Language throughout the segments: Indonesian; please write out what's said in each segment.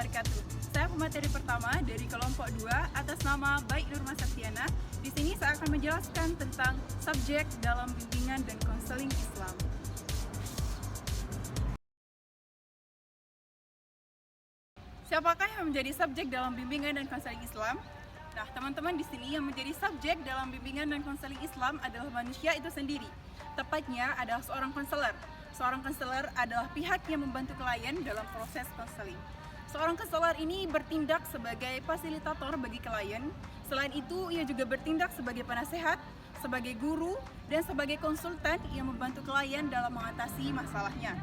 wabarakatuh. Saya pemateri pertama dari kelompok 2 atas nama Baik Nurma Saktiana. Di sini saya akan menjelaskan tentang subjek dalam bimbingan dan konseling Islam. Siapakah yang menjadi subjek dalam bimbingan dan konseling Islam? Nah, teman-teman di sini yang menjadi subjek dalam bimbingan dan konseling Islam adalah manusia itu sendiri. Tepatnya adalah seorang konselor. Seorang konselor adalah pihak yang membantu klien dalam proses konseling. Seorang konselor ini bertindak sebagai fasilitator bagi klien. Selain itu, ia juga bertindak sebagai penasehat, sebagai guru, dan sebagai konsultan yang membantu klien dalam mengatasi masalahnya.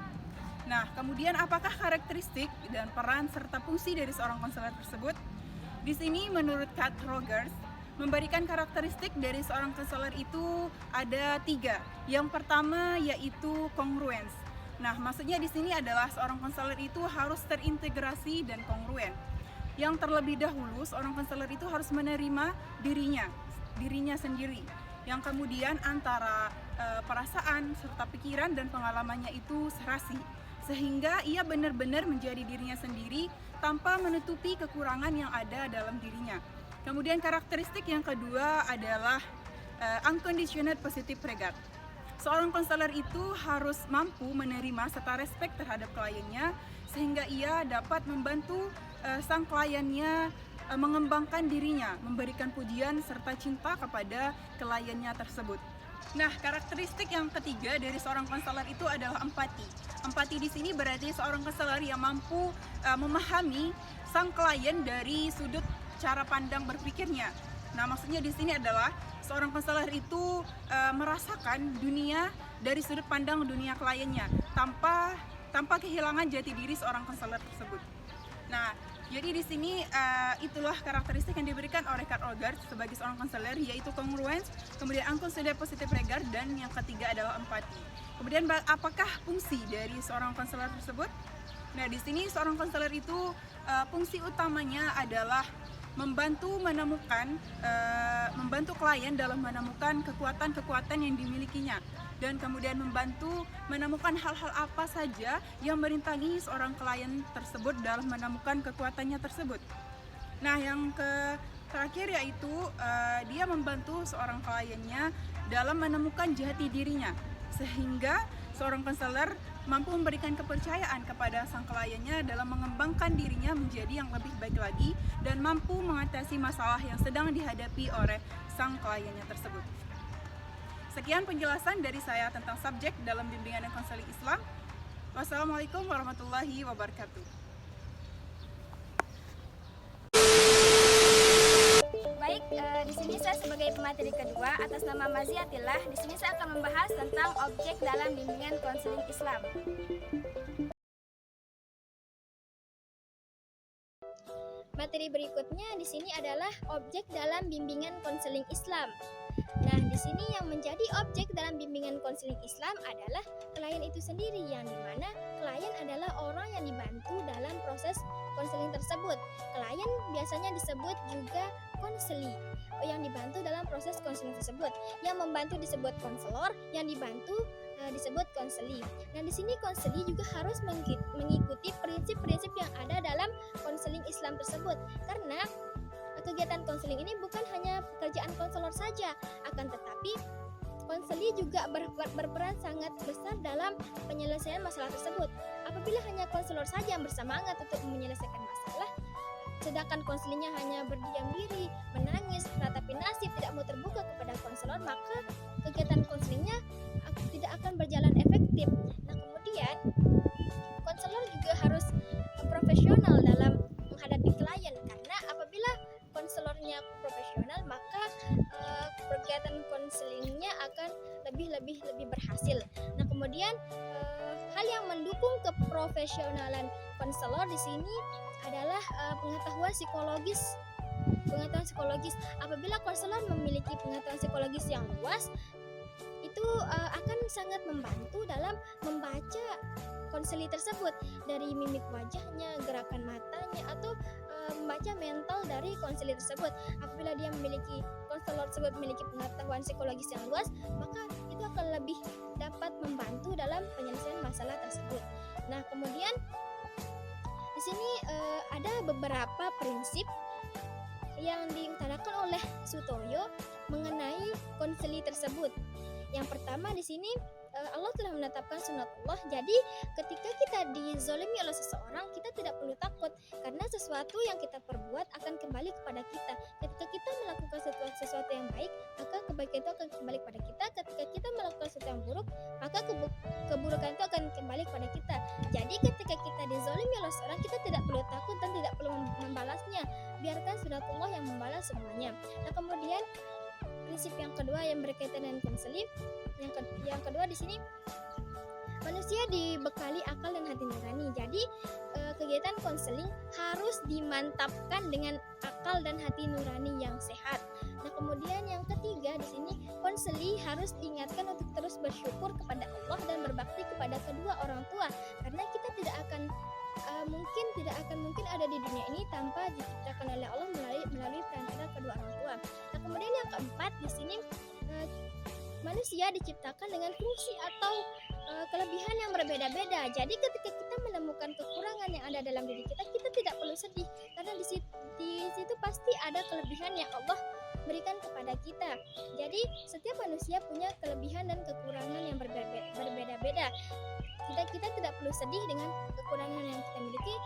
Nah, kemudian apakah karakteristik dan peran serta fungsi dari seorang konselor tersebut? Di sini menurut Kat Rogers, memberikan karakteristik dari seorang konselor itu ada 3. Yang pertama yaitu congruence. Nah, maksudnya di sini adalah seorang konselor itu harus terintegrasi dan kongruen. Yang terlebih dahulu seorang konselor itu harus menerima dirinya sendiri. Yang kemudian antara perasaan serta pikiran dan pengalamannya itu serasi, sehingga ia benar-benar menjadi dirinya sendiri tanpa menutupi kekurangan yang ada dalam dirinya. Kemudian karakteristik yang kedua adalah unconditional positive regard. Seorang konselor itu harus mampu menerima serta respect terhadap kliennya, sehingga ia dapat membantu sang kliennya mengembangkan dirinya, memberikan pujian serta cinta kepada kliennya tersebut. Nah, karakteristik yang ketiga dari seorang konselor itu adalah empati. Empati di sini berarti seorang konselor yang mampu memahami sang klien dari sudut cara pandang berpikirnya. Nah, maksudnya di sini adalah seorang konselor itu merasakan dunia dari sudut pandang dunia kliennya tanpa kehilangan jati diri seorang konselor tersebut. Nah, jadi di sini itulah karakteristik yang diberikan oleh Kat Rogers sebagai seorang konselor, yaitu congruence, kemudian unconditional positive regard, dan yang ketiga adalah empati. Kemudian apakah fungsi dari seorang konselor tersebut? Nah, di sini seorang konselor itu fungsi utamanya adalah membantu klien dalam menemukan kekuatan-kekuatan yang dimilikinya, dan kemudian membantu menemukan hal-hal apa saja yang merintangi seorang klien tersebut dalam menemukan kekuatannya tersebut. Nah, yang terakhir yaitu dia membantu seorang kliennya dalam menemukan jati dirinya, sehingga seorang konselor mampu memberikan kepercayaan kepada sang kliennya dalam mengembangkan dirinya menjadi yang lebih baik lagi dan mampu mengatasi masalah yang sedang dihadapi oleh sang kliennya tersebut. Sekian penjelasan dari saya tentang subjek dalam bimbingan dan konseling Islam. Wassalamualaikum warahmatullahi wabarakatuh. Baik, di sini saya sebagai pemateri kedua atas nama Maziatillah. Di sini saya akan membahas tentang objek dalam bimbingan konseling Islam. Materi berikutnya di sini adalah objek dalam bimbingan konseling Islam. Nah, di sini yang menjadi objek dalam bimbingan konseling Islam adalah klien itu sendiri, yang dimana klien adalah orang yang dibantu dalam proses konseling tersebut. Klien biasanya disebut juga konseli, yang dibantu dalam proses konseling tersebut. Yang membantu disebut konselor, yang dibantu disebut konseli. Nah, di sini konseli juga harus mengikuti prinsip-prinsip yang ada dalam konseling Islam tersebut, karena kegiatan konseling ini bukan hanya pekerjaan konselor saja, akan tetapi konseli juga berperan sangat besar dalam penyelesaian masalah tersebut. Apabila hanya konselor saja yang bersemangat untuk menyelesaikan masalah, sedangkan konselingnya hanya berdiam diri, menangis, meratapi nasib, tidak mau terbuka kepada konselor, maka kegiatan konselingnya tidak akan berjalan efektif. Nah, kemudian konselor juga harus profesional dalam menghadapi klien, karena apabila konselornya profesional, maka kegiatan konselingnya akan lebih berhasil. Nah, kemudian hal yang mendukung keprofesionalan konselor di sini adalah pengetahuan psikologis. Apabila konselor memiliki pengetahuan psikologis yang luas, itu akan sangat membantu dalam membaca konseli tersebut dari mimik wajahnya, gerakan matanya, atau membaca mental dari konseli tersebut. Apabila konselor tersebut memiliki pengetahuan psikologis yang luas, maka itu akan lebih dapat membantu dalam penyelesaian masalah tersebut. Nah, kemudian di Di sini ada beberapa prinsip yang diutarakan oleh Sutoyo mengenai konseli tersebut. Yang pertama di sini Allah telah menetapkan sunatullah. Jadi ketika kita dizolimi oleh seseorang, kita tidak perlu takut karena sesuatu yang kita perbuat akan kembali kepada kita. Ketika kita melakukan sesuatu yang baik, maka kebaikan itu akan kembali kepada kita. Ketika kita melakukan sesuatu yang buruk, maka keburukan itu akan kembali kepada kita. Jadi ketika kita dizolimi oleh seseorang, kita tidak perlu takut dan tidak perlu membalasnya. Biarkan sunatullah yang membalas semuanya. Nah, kemudian prinsip yang kedua yang berkaitan dengan konseling, yang kedua di sini manusia dibekali akal dan hati nurani. Jadi kegiatan konseling harus dimantapkan dengan akal dan hati nurani yang sehat. Nah, kemudian yang ketiga di sini konseli harus diingatkan untuk terus bersyukur kepada Allah dan berbakti kepada kedua orang tua, karena kita tidak akan mungkin ada di dunia ini tanpa diciptakan oleh Allah melalui perantara kedua orang tua. Nah, kemudian yang keempat di sini manusia diciptakan dengan fungsi atau kelebihan yang berbeda-beda. Jadi ketika kita menemukan kekurangan yang ada dalam diri kita, kita tidak perlu sedih karena di situ pasti ada kelebihan yang Allah berikan kepada kita. Jadi setiap manusia punya kelebihan dan kekurangan yang berbeda-beda. Kita tidak perlu sedih dengan kekurangan yang kita miliki.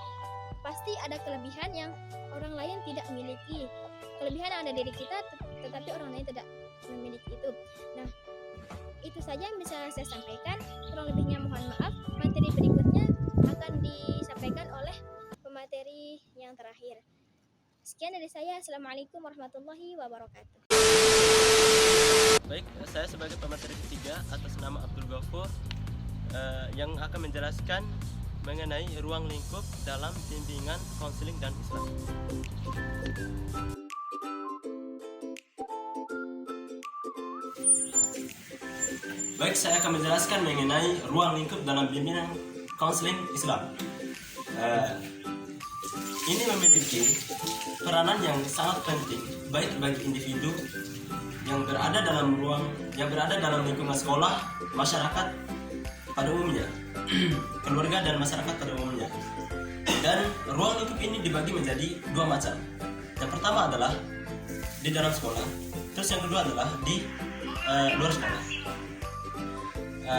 Pasti ada kelebihan yang orang lain tidak miliki. Kelebihan yang ada di diri kita tetapi orang lain tidak memiliki itu. Nah, itu saja yang bisa saya sampaikan. Kurang lebihnya mohon maaf. Materi berikutnya akan disampaikan oleh pemateri yang terakhir. Sekian dari saya. Assalamualaikum warahmatullahi wabarakatuh. Baik, saya sebagai pemateri ketiga atas nama Abdul Ghafur yang akan menjelaskan mengenai ruang lingkup dalam bimbingan konseling dan Islam. Baik, saya akan menjelaskan mengenai ruang lingkup dalam bimbingan konseling Islam. Ini memiliki peranan yang sangat penting baik bagi individu yang berada dalam lingkungan sekolah, masyarakat pada umumnya, keluarga dan masyarakat pada umumnya. Dan ruang lingkup ini dibagi menjadi dua macam. Yang pertama adalah di dalam sekolah, terus yang kedua adalah di luar sekolah.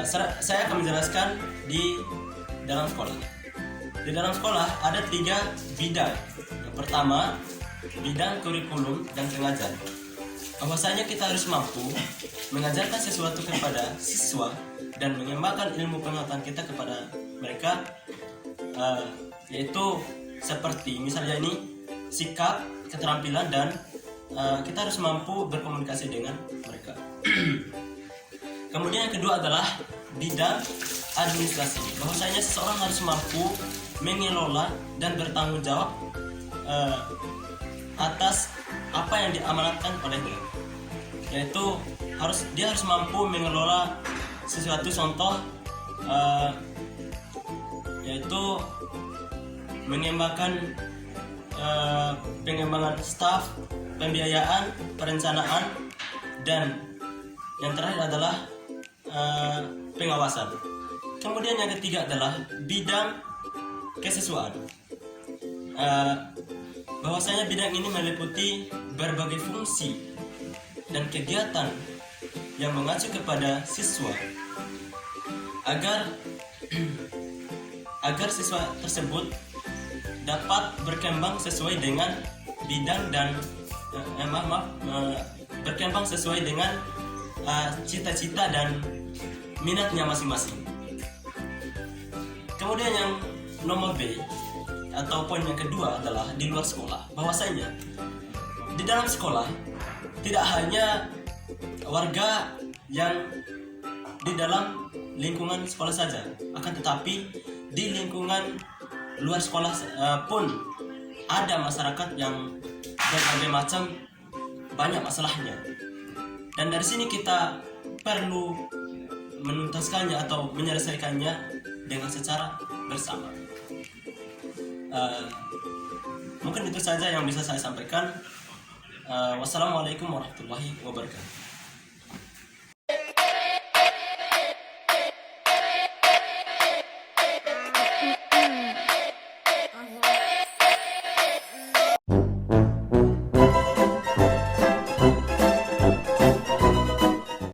Saya akan menjelaskan di dalam sekolah. Di dalam sekolah ada 3 bidang. Yang pertama, bidang kurikulum dan pengajar. Bahwasanya kita harus mampu mengajarkan sesuatu kepada siswa dan mengembangkan ilmu pengetahuan kita kepada mereka, yaitu seperti misalnya ini sikap, keterampilan, dan kita harus mampu berkomunikasi dengan mereka. Kemudian yang kedua adalah bidang administrasi. Bahwasanya seseorang harus mampu mengelola dan bertanggung jawab atas apa yang diamanatkan olehnya, yaitu dia harus mampu mengelola sesuatu. Contoh yaitu mengembangkan pengembangan staf, pembiayaan, perencanaan, dan yang terakhir adalah pengawasan. Kemudian yang ketiga adalah bidang kesiswaan. Bahwasanya bidang ini meliputi berbagai fungsi dan kegiatan yang mengacu kepada siswa agar siswa tersebut dapat berkembang sesuai dengan bidang dan berkembang sesuai dengan cita-cita dan minatnya masing-masing. Kemudian yang nomor B atau poin yang kedua adalah di luar sekolah. Bahwasanya di dalam sekolah tidak hanya warga yang di dalam lingkungan sekolah saja, akan tetapi di lingkungan luar sekolah pun ada masyarakat yang berbagai macam banyak masalahnya. Dan dari sini kita perlu menuntaskannya atau menyelesaikannya dengan secara bersama. Mungkin itu saja yang bisa saya sampaikan. Wassalamualaikum warahmatullahi wabarakatuh.